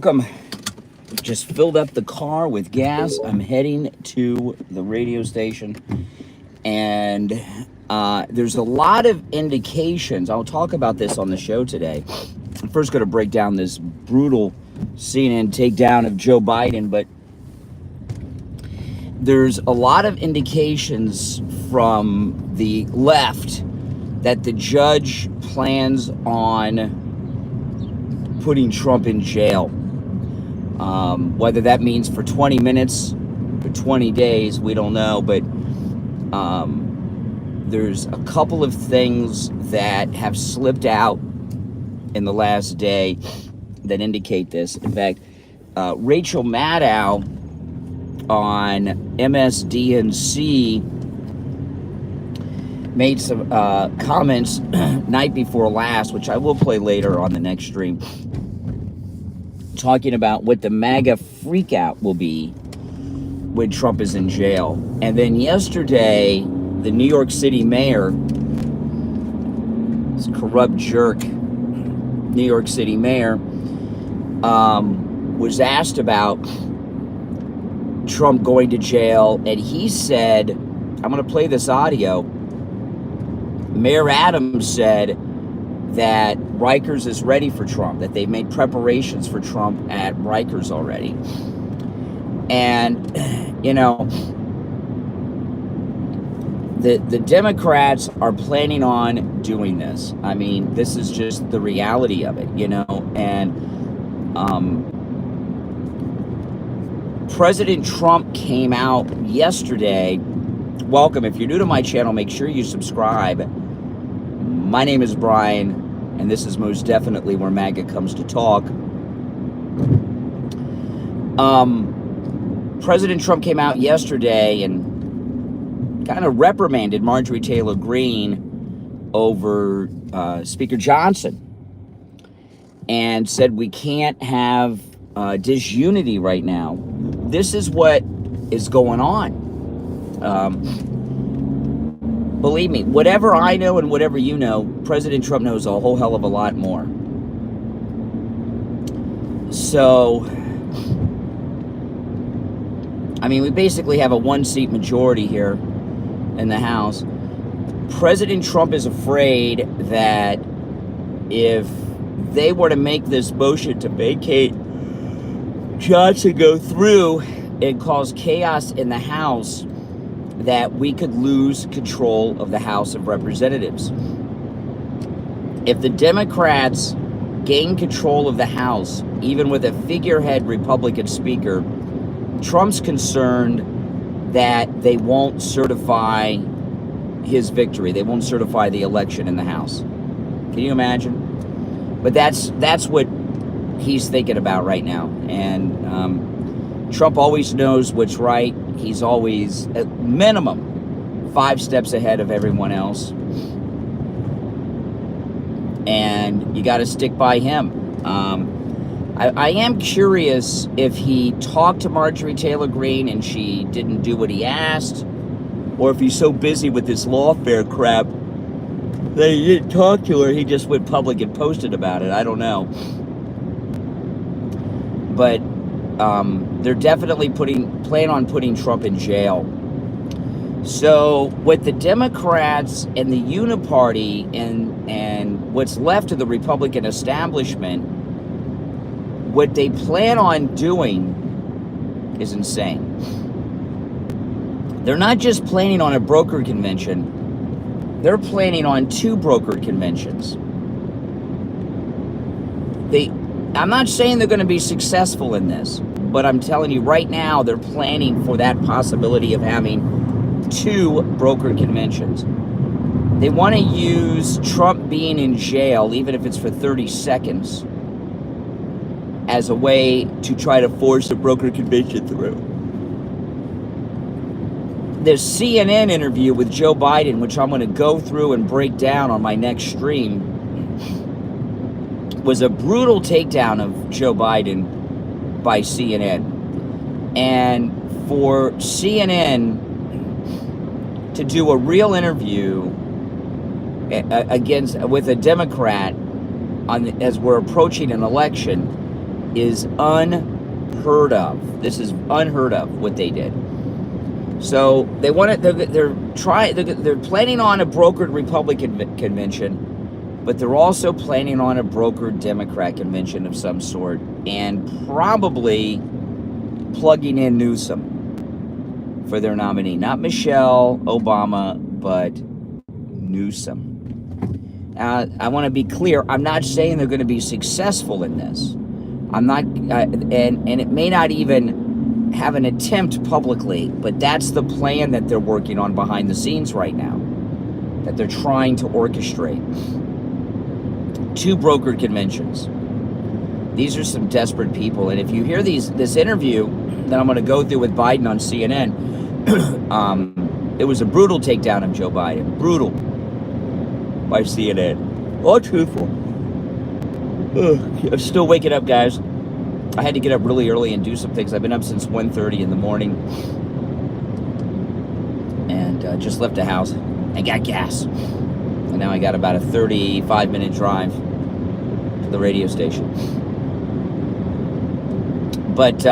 Welcome. Just filled up the car with gas. I'm heading to the radio station, and there's a lot of indications. I'll talk about this on the show today. I'm first going to break down this brutal CNN takedown of Joe Biden, but there's a lot of indications from the left that the judge plans on putting Trump in jail. Whether that means for 20 minutes, for 20 days, we don't know, but there's a couple of things that have slipped out in the last day that indicate this. In fact, Rachel Maddow on MSDNC made some comments night before last, which I will play later on the next stream, talking about what the MAGA freakout will be when Trump is in jail. And then yesterday, the New York City mayor, this corrupt jerk, New York City mayor, was asked about Trump going to jail, and he said, I'm going to play this audio. Mayor Adams said that Rikers is ready for Trump, that they've made preparations for Trump at Rikers already. And, you know, the Democrats are planning on doing this. I mean, this is just the reality of it, you know. And President Trump came out yesterday. Welcome. If you're new to my channel, make sure you subscribe. My name is Brian, and this is most definitely where MAGA comes to talk. President Trump came out yesterday and kind of reprimanded Marjorie Taylor Greene over Speaker Johnson and said we can't have disunity right now. This is what is going on. Believe me, whatever I know and whatever you know, President Trump knows a whole hell of a lot more. So, I mean, we basically have a one-seat majority here in the House. President Trump is afraid that if they were to make this motion to vacate Johnson go through and cause chaos in the House, that we could lose control of the House of Representatives. If the Democrats gain control of the House, even with a figurehead Republican speaker, Trump's concerned that they won't certify his victory. They won't certify the election in the House. Can you imagine? But that's what he's thinking about right now. And Trump always knows what's right. He's always, at minimum, 5 steps ahead of everyone else. And you got to stick by him. I am curious if he talked to Marjorie Taylor Greene and she didn't do what he asked, or if he's so busy with this lawfare crap that he didn't talk to her. He just went public and posted about it. I don't know. But they're definitely plan on putting Trump in jail. So what the Democrats and the Uniparty and what's left of the Republican establishment, what they plan on doing is insane. They're not just planning on a brokered convention. They're planning on 2 brokered conventions. I'm not saying they're going to be successful in this, but I'm telling you right now, they're planning for that possibility of having 2 brokered conventions. They want to use Trump being in jail, even if it's for 30 seconds, as a way to try to force a brokered convention through. This CNN interview with Joe Biden, which I'm going to go through and break down on my next stream, was a brutal takedown of Joe Biden by CNN. And for CNN to do a real interview with a Democrat as we're approaching an election is unheard of. This is unheard of what they did. So they want to. They're planning on a brokered Republican convention, but they're also planning on a brokered Democrat convention of some sort, and probably plugging in Newsom for their nominee. Not Michelle Obama, but Newsom. I want to be clear. I'm not saying they're going to be successful in this. I'm not, and it may not even have an attempt publicly, but that's the plan that they're working on behind the scenes right now, that they're trying to orchestrate. 2 brokered conventions. These are some desperate people, and if you hear this interview that I'm going to go through with Biden on CNN, it was a brutal takedown of Joe Biden. Brutal. By CNN. All truthful. I'm still waking up, guys. I had to get up really early and do some things. I've been up since 1:30 in the morning. And just left the house and got gas. And now I got about a 35-minute drive to the radio station. But,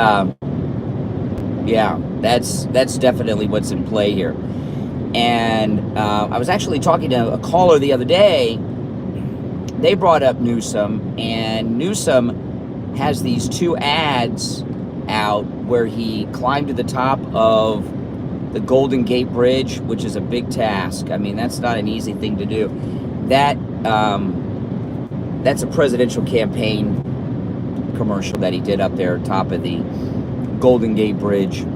yeah, that's definitely what's in play here. And I was actually talking to a caller the other day. They brought up Newsom, and Newsom has these 2 ads out where he climbed to the top of the Golden Gate Bridge, which is a big task. I mean, that's not an easy thing to do. That's a presidential campaign commercial that he did up there top of the Golden Gate Bridge.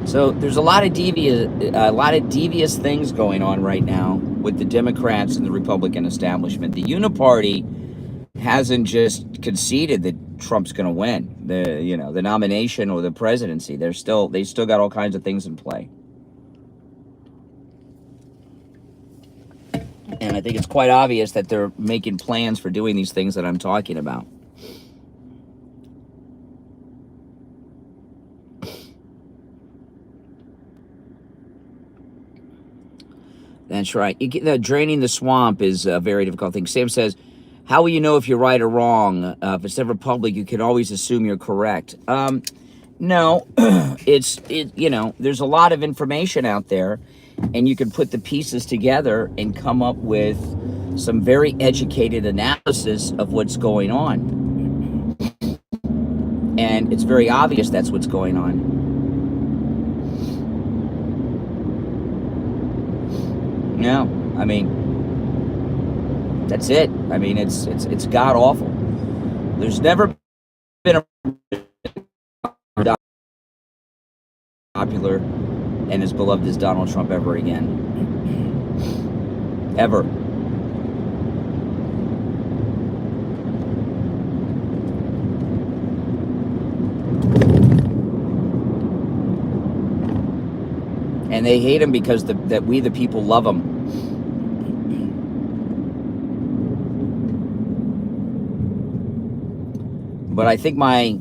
So there's a lot of devious things going on right now with the Democrats and the Republican establishment. The Uniparty hasn't just conceded that Trump's going to win the nomination or the presidency. They still got all kinds of things in play. And I think it's quite obvious that they're making plans for doing these things that I'm talking about. That's right. Draining the swamp is a very difficult thing. Sam says, how will you know if you're right or wrong? If it's ever public, you can always assume you're correct. No, there's a lot of information out there, and you can put the pieces together and come up with some very educated analysis of what's going on. And it's very obvious that's what's going on. No, I mean, that's it. I mean, it's god awful. There's never been a popular and as beloved as Donald Trump ever again. Ever. And they hate him because that we the people love him. But I think my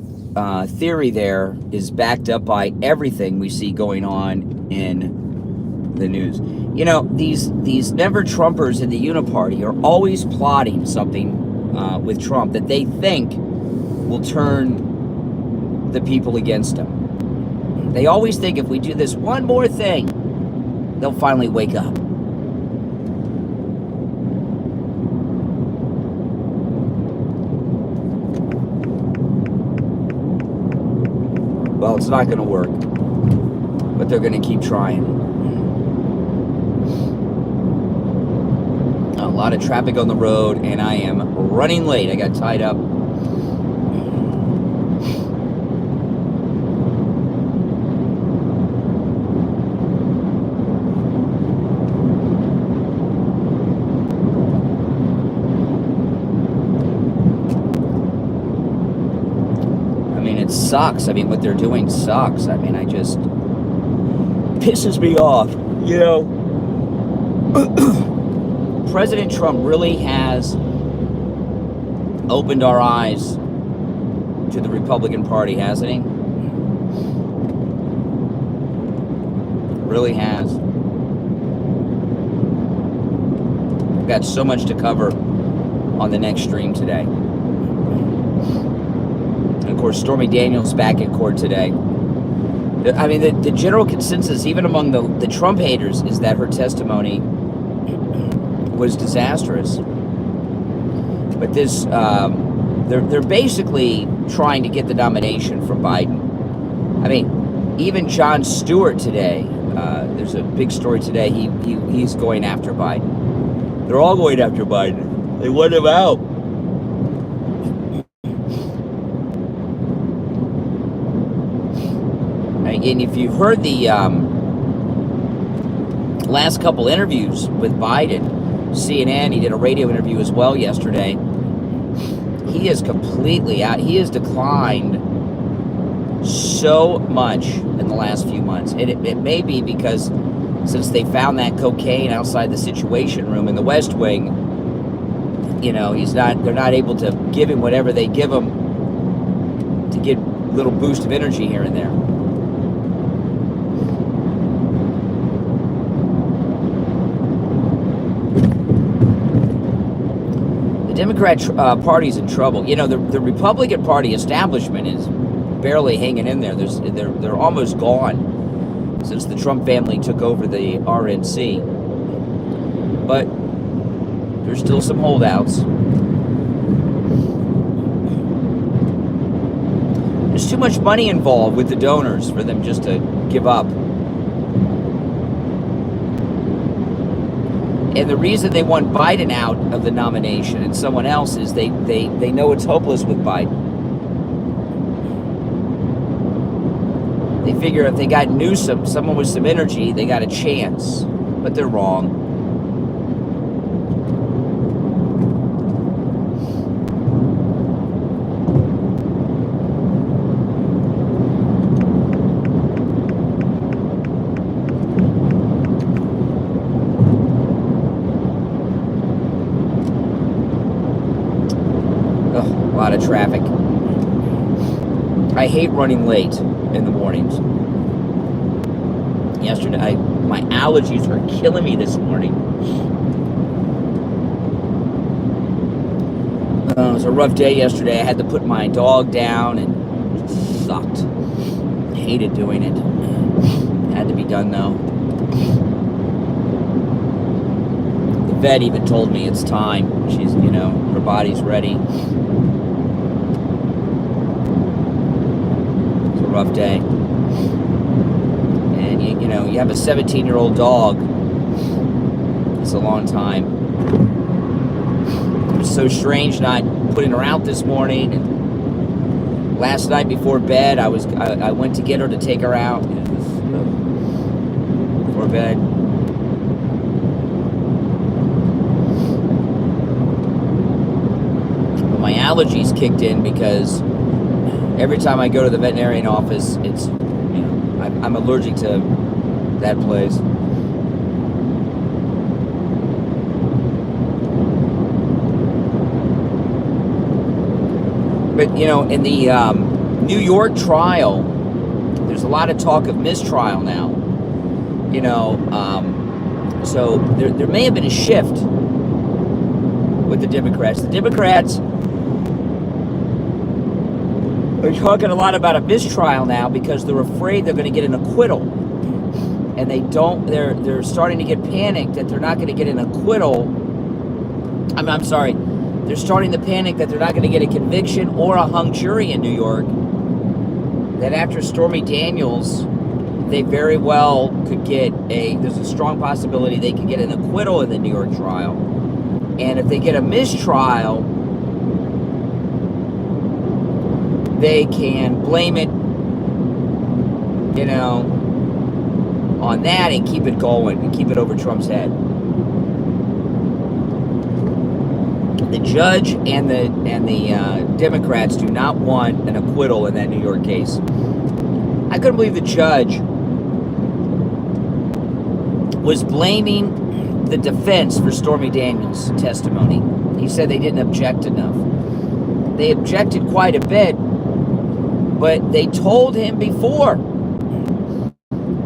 theory there is backed up by everything we see going on in the news. You know, these never Trumpers in the Uniparty are always plotting something with Trump that they think will turn the people against him. They always think if we do this one more thing, they'll finally wake up. Well, it's not going to work, but they're going to keep trying. A lot of traffic on the road, and I am running late. I got tied up. Sucks. I mean, what they're doing sucks. I mean, just pisses me off. You know, President Trump really has opened our eyes to the Republican Party, hasn't he? Really has. We've got so much to cover on the next stream today. And of course, Stormy Daniels back in court today. I mean, the general consensus, even among the Trump haters, is that her testimony was disastrous. But this, they're basically trying to get the nomination from Biden. I mean, even Jon Stewart today, there's a big story today, he's going after Biden. They're all going after Biden. They want him out. And if you've heard the last couple interviews with Biden, CNN, he did a radio interview as well yesterday. He is completely out. He has declined so much in the last few months. And it may be because since they found that cocaine outside the Situation Room in the West Wing, you know, they're not able to give him whatever they give him to get a little boost of energy here and there. The Democrat Party's in trouble. You know, the Republican Party establishment is barely hanging in there. They're almost gone since the Trump family took over the RNC. But there's still some holdouts. There's too much money involved with the donors for them just to give up. And the reason they want Biden out of the nomination and someone else is they know it's hopeless with Biden. They figure if they got Newsom, someone with some energy, they got a chance. But they're wrong. A lot of traffic. I hate running late in the mornings. Yesterday, my allergies are killing me this morning. It was a rough day yesterday. I had to put my dog down and it sucked. Hated doing it. Had to be done though. The vet even told me it's time. She's, you know, her body's ready. Rough day. And you know, you have a 17-year-old dog. It's a long time. It was so strange not putting her out this morning. And last night before bed, I went to get her to take her out before bed. But my allergies kicked in because every time I go to the veterinarian office, it's, you know, I'm allergic to that place. But, you know, in the New York trial, there's a lot of talk of mistrial now. You know, so there may have been a shift with the Democrats. The Democrats are talking a lot about a mistrial now because they're afraid they're going to get an acquittal. And they're starting to get panicked that they're not going to get an acquittal. I'm sorry. They're starting to panic that they're not going to get a conviction or a hung jury in New York. That after Stormy Daniels, they very well could get there's a strong possibility they could get an acquittal in the New York trial. And if they get a mistrial, they can blame it, you know, on that and keep it going and keep it over Trump's head. The judge and the Democrats do not want an acquittal in that New York case. I couldn't believe the judge was blaming the defense for Stormy Daniels' testimony. He said they didn't object enough. They objected quite a bit, but they told him before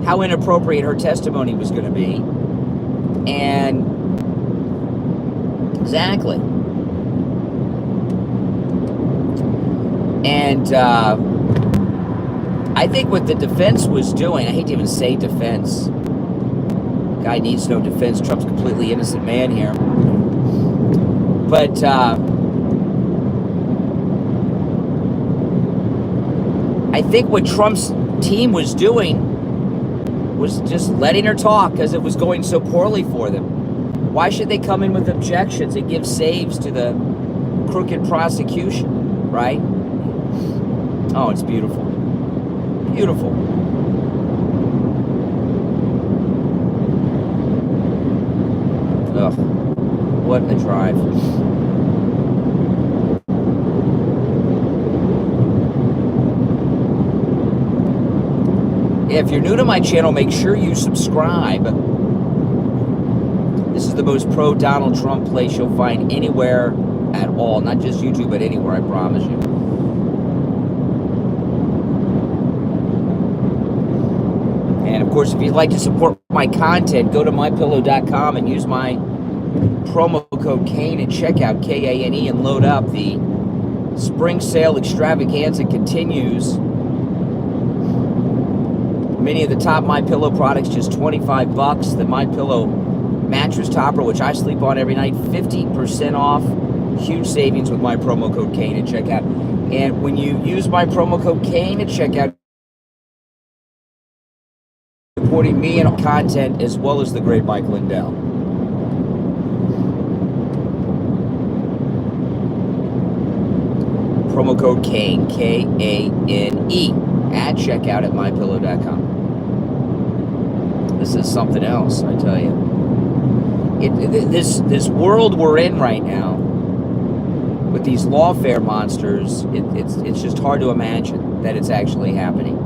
how inappropriate her testimony was going to be. And exactly. And I think what the defense was doing, I hate to even say defense. Guy needs no defense. Trump's a completely innocent man here. But I think what Trump's team was doing was just letting her talk because it was going so poorly for them. Why should they come in with objections and give saves to the crooked prosecution, right? Oh, it's beautiful. Beautiful. Ugh. What a drive. If you're new to my channel, make sure you subscribe. This is the most pro-Donald Trump place you'll find anywhere at all. Not just YouTube, but anywhere, I promise you. And of course, if you'd like to support my content, go to mypillow.com and use my promo code Kane at checkout, K-A-N-E, and load up. The spring sale extravaganza continues. Many of the top MyPillow products, just $25. The MyPillow mattress topper, which I sleep on every night, 50% off. Huge savings with my promo code Kane at checkout. And when you use my promo code Kane at checkout, supporting me and content as well as the great Mike Lindell. Promo code Kane, K-A-N-E, at checkout at mypillow.com. This is something else, I tell you. This world we're in right now, with these lawfare monsters, it's just hard to imagine that it's actually happening.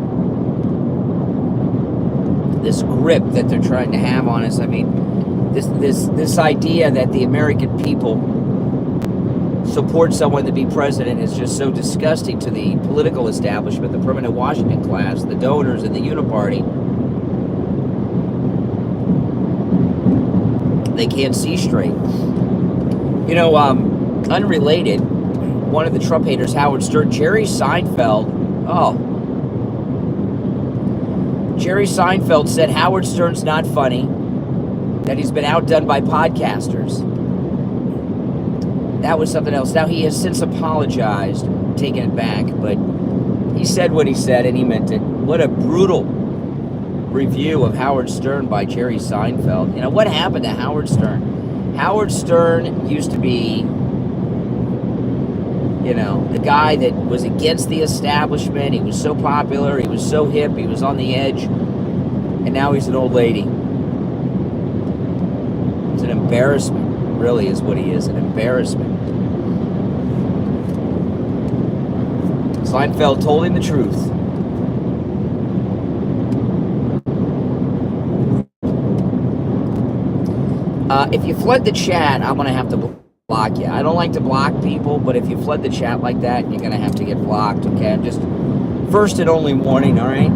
This grip that they're trying to have on us. I mean, this idea that the American people support someone to be president is just so disgusting to the political establishment, the permanent Washington class, the donors, and the Uniparty. They can't see straight. You know, unrelated, one of the Trump haters, Howard Stern, Jerry Seinfeld, Jerry Seinfeld said Howard Stern's not funny, that he's been outdone by podcasters. That was something else. Now, he has since apologized, taken it back, but he said what he said, and he meant it. What a brutal review of Howard Stern by Jerry Seinfeld. You know, what happened to Howard Stern? Howard Stern used to be, you know, the guy that was against the establishment. He was so popular. He was so hip. He was on the edge. And now he's an old lady. It's an embarrassment. Really is what he is, an embarrassment. Seinfeld told him the truth. If you flood the chat, I'm going to have to block you. I don't like to block people, but if you flood the chat like that, you're going to have to get blocked, okay? I'm just first and only warning, all right?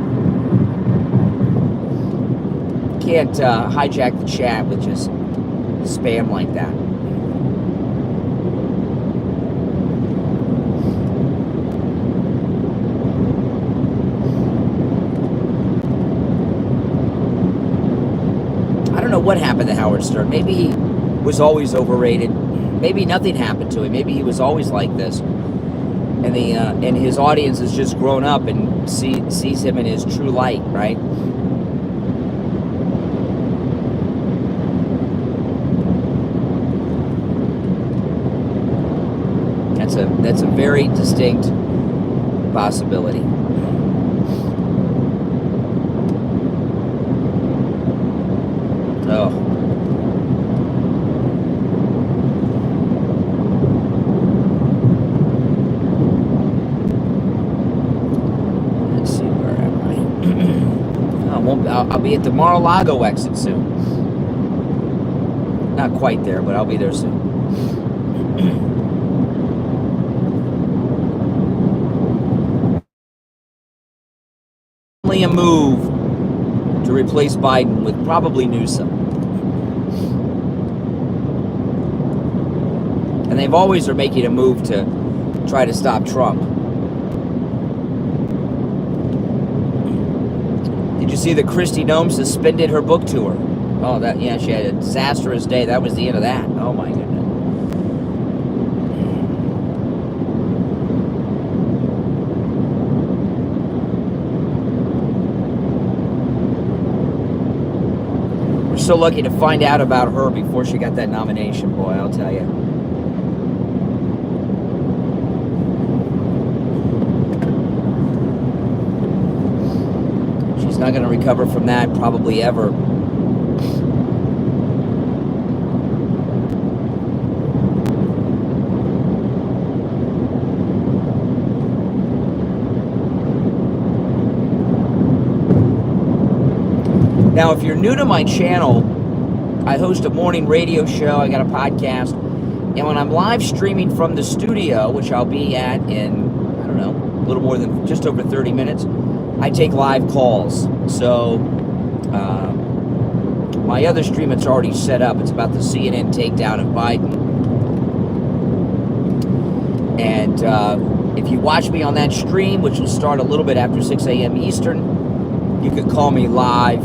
Can't hijack the chat with just spam like that. I don't know what happened to Howard Stern. Maybe he was always overrated. Maybe nothing happened to him. Maybe he was always like this. And his audience has just grown up and sees him in his true light, right? That's a very distinct possibility. Oh. Let's see, where am I? I'll be at the Mar-a-Lago exit soon. Not quite there, but I'll be there soon. A move to replace Biden with probably Newsom. And they've always are making a move to try to stop Trump. Did you see that Kristi Noem suspended her book tour? Oh, that, yeah, she had a disastrous day. That was the end of that. Oh, my goodness. We're so lucky to find out about her before she got that nomination, boy, I'll tell you. She's not going to recover from that probably ever. Now, if you're new to my channel, I host a morning radio show. I got a podcast. And when I'm live streaming from the studio, which I'll be at in, I don't know, a little more than just over 30 minutes, I take live calls. So, my other stream, it's already set up. It's about the CNN takedown of Biden. And if you watch me on that stream, which will start a little bit after 6 a.m. Eastern, you can call me live,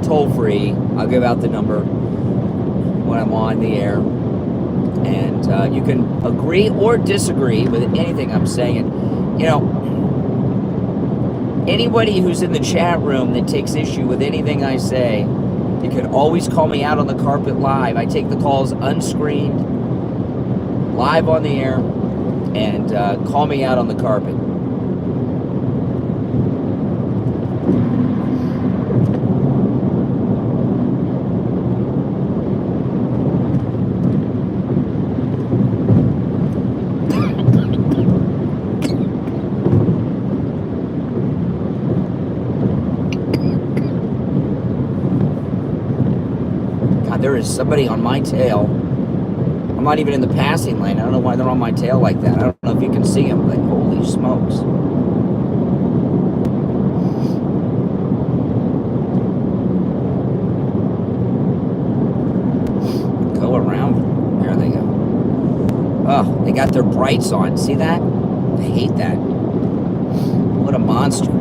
toll free. I'll give out the number when I'm on the air. And you can agree or disagree with anything I'm saying. You know, anybody who's in the chat room that takes issue with anything I say, you can always call me out on the carpet live. I take the calls unscreened, live on the air, and call me out on the carpet. There is somebody on my tail. I'm not even in the passing lane. I don't know why they're on my tail like that. I don't know if you can see them, but holy smokes. Go around. There they go. Oh, they got their brights on. See that? I hate that. What a monster.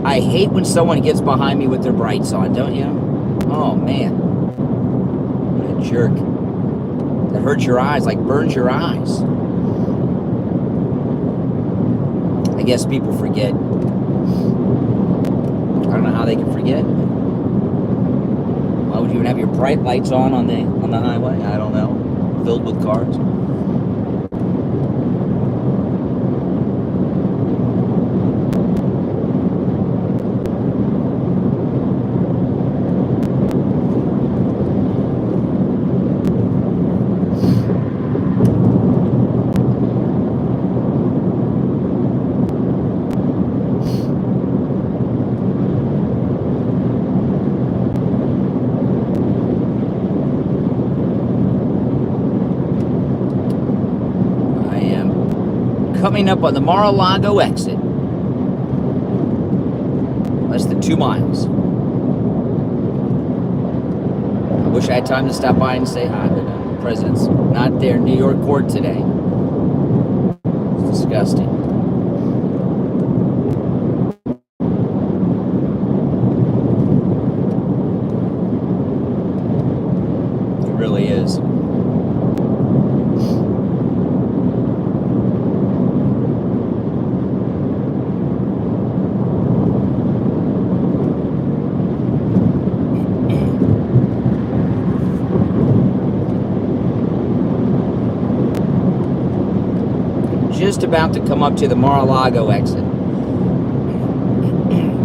I hate when someone gets behind me with their brights on, don't you? Oh, man. What a jerk. That hurts your eyes, like burns your eyes. I guess people forget. I don't know how they can forget. Why would you even have your bright lights on the highway? I don't know. Filled with cars. Coming up on the Mar-a-Lago exit. Less than 2 miles. I wish I had time to stop by and say hi, but the president's not there. New York court today. It's disgusting. It really is. Just about to come up to the Mar-a-Lago exit.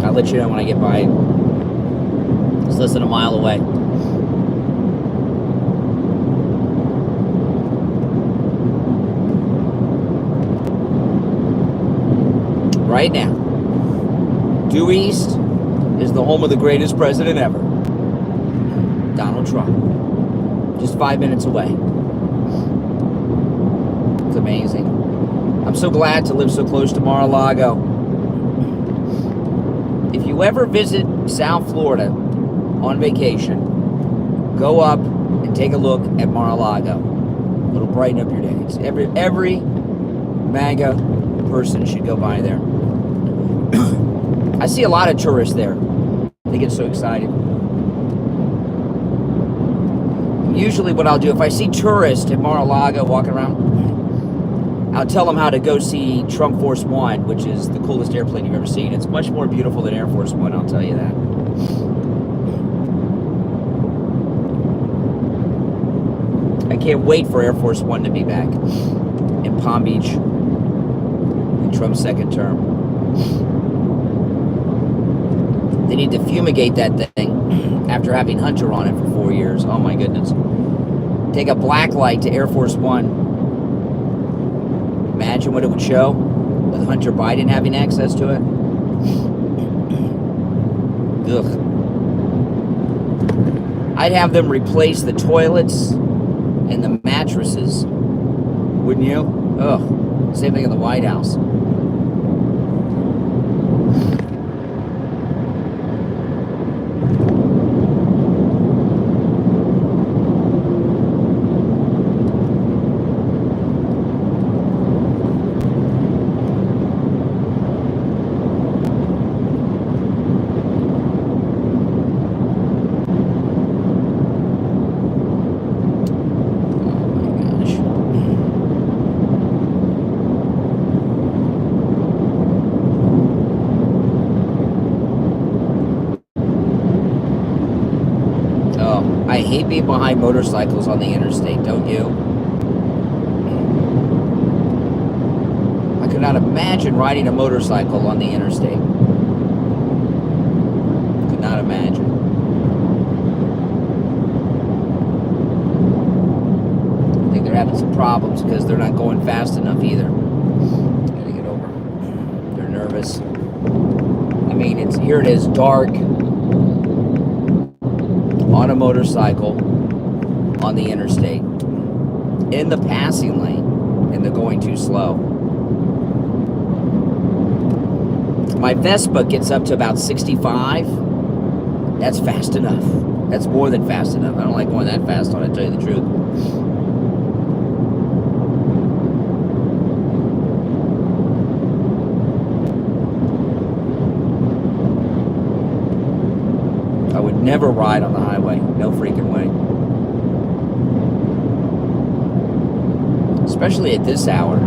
I'll let you know when I get by. It's less than a mile away. Right now, due east is the home of the greatest president ever, Donald Trump. Just 5 minutes away. It's amazing. I'm so glad to live so close to Mar-a-Lago. If you ever visit South Florida on vacation, go up and take a look at Mar-a-Lago. It'll brighten up your day. It's every MAGA person should go by there. I see a lot of tourists there. They get so excited. Usually what I'll do, if I see tourists at Mar-a-Lago walking around, I'll tell them how to go see Trump Force One, which is the coolest airplane you've ever seen. It's much more beautiful than Air Force One, I'll tell you that. I can't wait for Air Force One to be back in Palm Beach in Trump's second term. They need to fumigate that thing after having Hunter on it for 4 years. Oh my goodness. Take a black light to Air Force One. Imagine what it would show with Hunter Biden having access to it. Ugh. I'd have them replace the toilets and the mattresses. Wouldn't you? Ugh. Same thing in the White House. I hate being behind motorcycles on the interstate, don't you? I could not imagine riding a motorcycle on the interstate. Could not imagine. I think they're having some problems because they're not going fast enough either. Gotta get over. They're nervous. I mean, here it is, dark. On a motorcycle on the interstate in the passing lane, and they're going too slow. My Vespa gets up to about 65. That's fast enough. That's more than fast enough. I don't like going that fast on it, to tell you the truth. Never ride on the highway. No freaking way. Especially at this hour.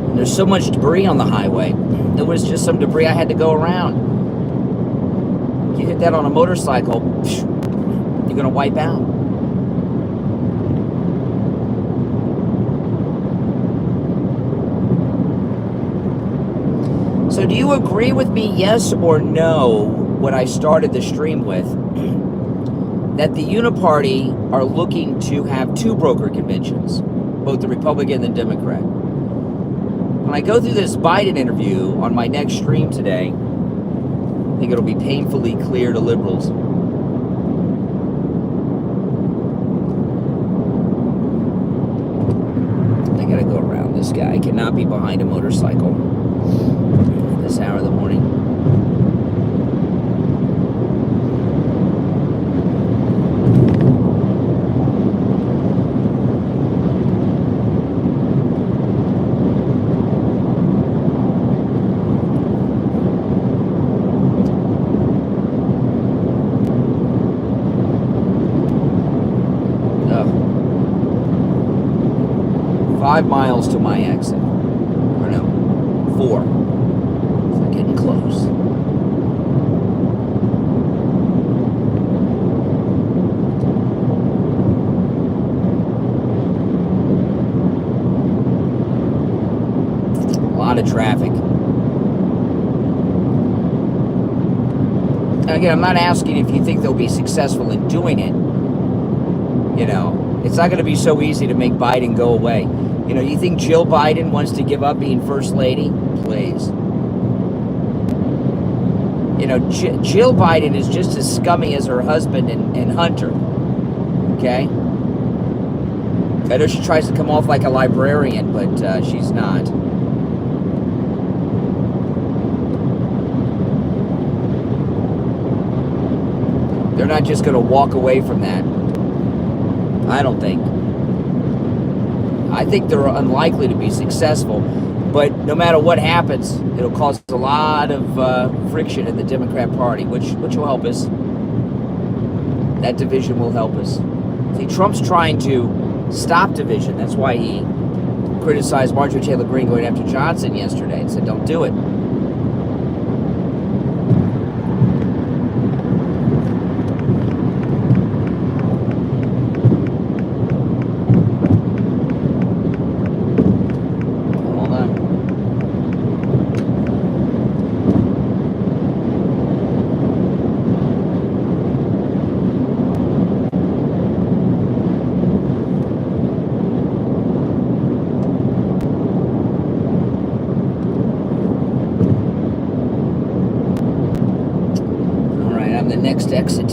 And there's so much debris on the highway. There was just some debris I had to go around. You hit that on a motorcycle, you're going to wipe out. So do you agree with me, yes or no, what I started the stream with, that the Uniparty are looking to have two broker conventions, both the Republican and the Democrat? When I go through this Biden interview on my next stream today, I think it'll be painfully clear to liberals. I gotta go around this guy. I cannot be behind a motorcycle this hour of the morning. Oh. 5 miles to my exit. Or no, 4. Getting close. A lot of traffic. Again, I'm not asking if you think they'll be successful in doing it. You know, it's not going to be so easy to make Biden go away. You know, you think Jill Biden wants to give up being First Lady? Please. You know, Jill Biden is just as scummy as her husband and Hunter. Okay? I know she tries to come off like a librarian, but she's not. They're not just going to walk away from that. I don't think. I think they're unlikely to be successful. But no matter what happens, it'll cause a lot of friction in the Democrat Party, which will help us. That division will help us. See, Trump's trying to stop division. That's why he criticized Marjorie Taylor Greene going after Johnson yesterday and said, don't do it. Next exit.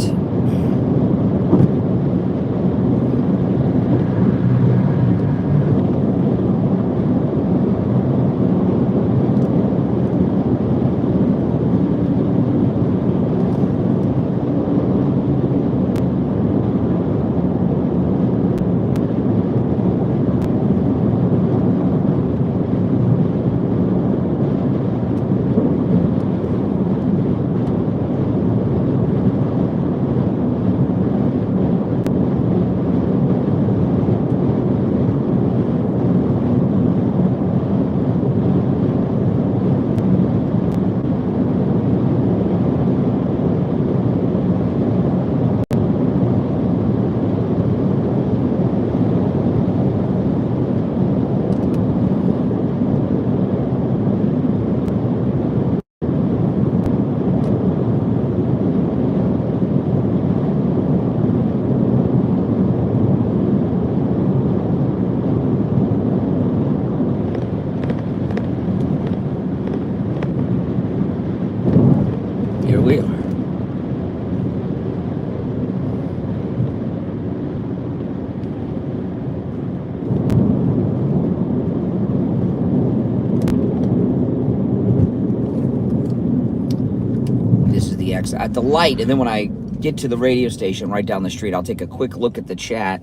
At the light, and then when I get to the radio station right down the street, I'll take a quick look at the chat.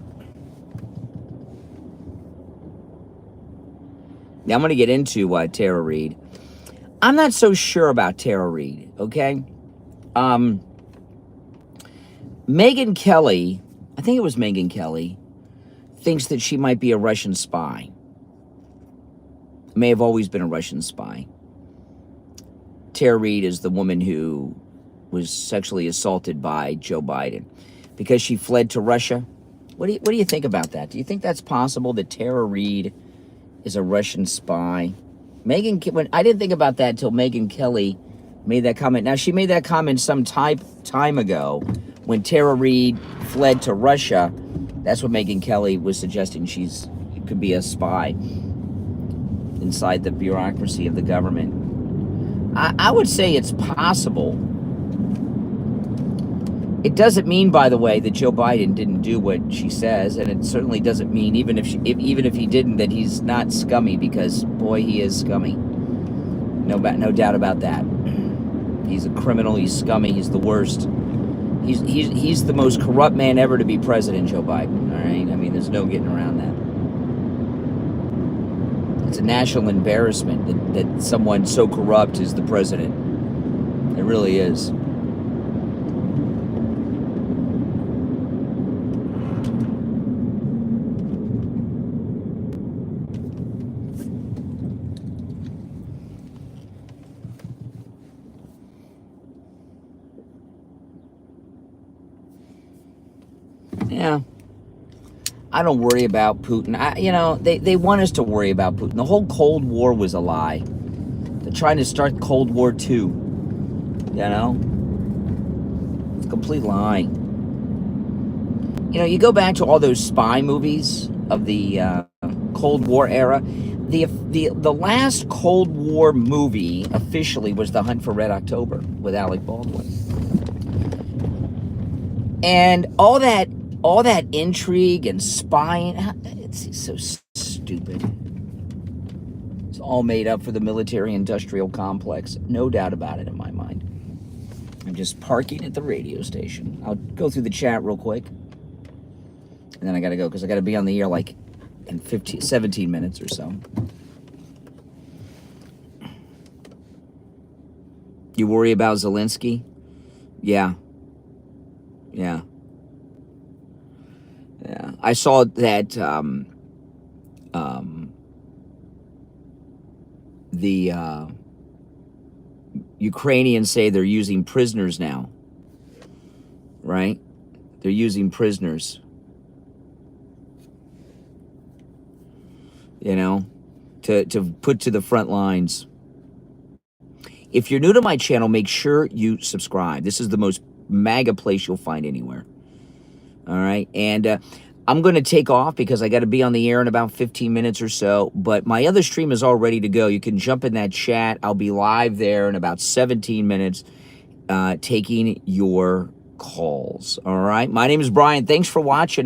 Now I'm going to get into Tara Reid. I'm not so sure about Tara Reid, okay? Megyn Kelly, I think it was Megyn Kelly, thinks that she might be a Russian spy. May have always been a Russian spy. Tara Reid is the woman who was sexually assaulted by Joe Biden because she fled to Russia. What do you think about that? Do you think that's possible that Tara Reid is a Russian spy? I didn't think about that until Megyn Kelly made that comment. Now, she made that comment some time ago when Tara Reid fled to Russia. That's what Megyn Kelly was suggesting. She could be a spy inside the bureaucracy of the government. I would say it's possible. It doesn't mean, by the way, that Joe Biden didn't do what she says, and it certainly doesn't mean, even if he didn't, that he's not scummy, because boy, he is scummy. No doubt about that. He's a criminal. He's scummy. He's the worst. He's the most corrupt man ever to be president, Joe Biden. All right, I mean, there's no getting around that. It's a national embarrassment that someone so corrupt is the president. It really is. Yeah, I don't worry about Putin. They want us to worry about Putin. The whole Cold War was a lie. They're trying to start Cold War II. It's a complete lie. You go back to all those spy movies of the Cold War era. The last Cold War movie officially was The Hunt for Red October with Alec Baldwin. And all that intrigue and spying, it's so stupid. It's all made up for the military-industrial complex. No doubt about it in my mind. I'm just parking at the radio station. I'll go through the chat real quick. And then I got to go because I got to be on the air like in 17 minutes or so. You worry about Zelensky? Yeah. Yeah. Yeah. I saw that the Ukrainians say they're using prisoners now, right? They're using prisoners, you know, to put to the front lines. If you're new to my channel, make sure you subscribe. This is the most MAGA place you'll find anywhere. All right. And I'm going to take off because I got to be on the air in about 15 minutes or so. But my other stream is all ready to go. You can jump in that chat. I'll be live there in about 17 minutes taking your calls. All right. My name is Brian. Thanks for watching.